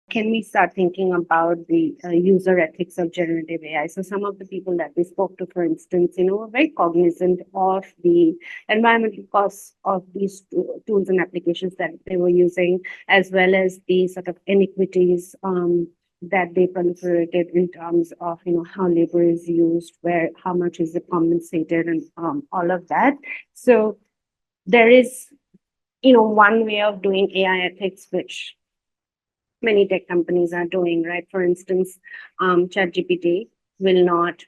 can we start thinking about the user ethics of generative AI? So some of the people that we spoke to, for instance, were very cognizant of the environmental costs of these tools and applications that they were using, as well as the sort of inequities that they proliferated in terms of, how labor is used, how much is it compensated, and all of that. So there is, one way of doing AI ethics, which many tech companies are doing, right? For instance, ChatGPT will not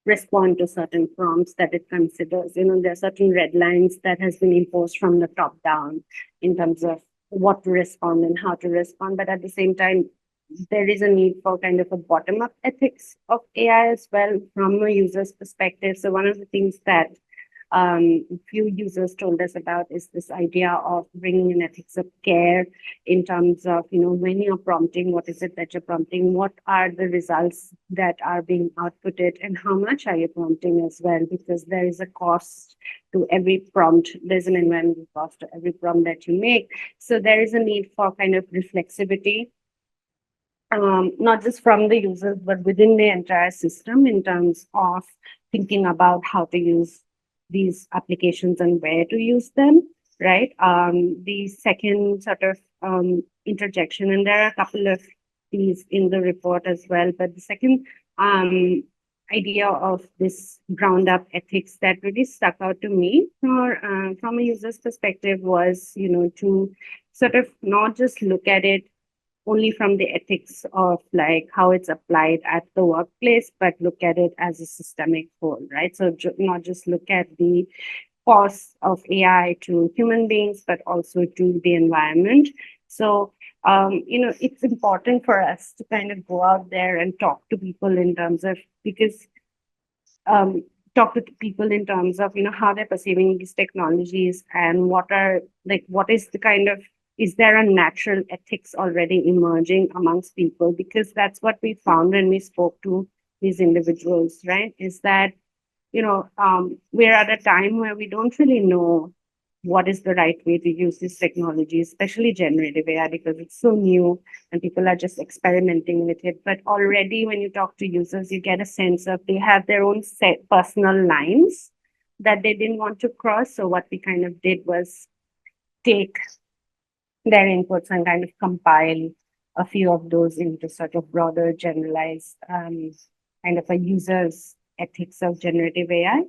respond to certain prompts that it considers. There are certain red lines that has been imposed from the top down in terms of what to respond and how to respond. But at the same time, there is a need for kind of a bottom-up ethics of AI as well from a user's perspective. So one of the things that few users told us about is this idea of bringing in ethics of care in terms of, when you're prompting, what is it that you're prompting? What are the results that are being outputted, and how much are you prompting as well? Because there is a cost to every prompt. There's an environmental cost to every prompt that you make. So there is a need for kind of reflexivity, not just from the users, but within the entire system in terms of thinking about how to use these applications and where to use them, right? The second sort of interjection, and there are a couple of these in the report as well, but the second idea of this ground up ethics that really stuck out to me from a user's perspective was, to sort of not just look at it only from the ethics of like how it's applied at the workplace, but look at it as a systemic whole, right? So not just look at the costs of AI to human beings, but also to the environment. So, it's important for us to kind of go out there and talk to people in terms of, because talk to people in terms of, how they're perceiving these technologies and what is the kind of, is there a natural ethics already emerging amongst people? Because that's what we found when we spoke to these individuals, right? Is that, we're at a time where we don't really know what is the right way to use this technology, especially generative AI, because it's so new and people are just experimenting with it. But already when you talk to users, you get a sense of they have their own set personal lines that they didn't want to cross. So what we kind of did was take their inputs and kind of compile a few of those into sort of broader generalized kind of a user's ethics of generative AI.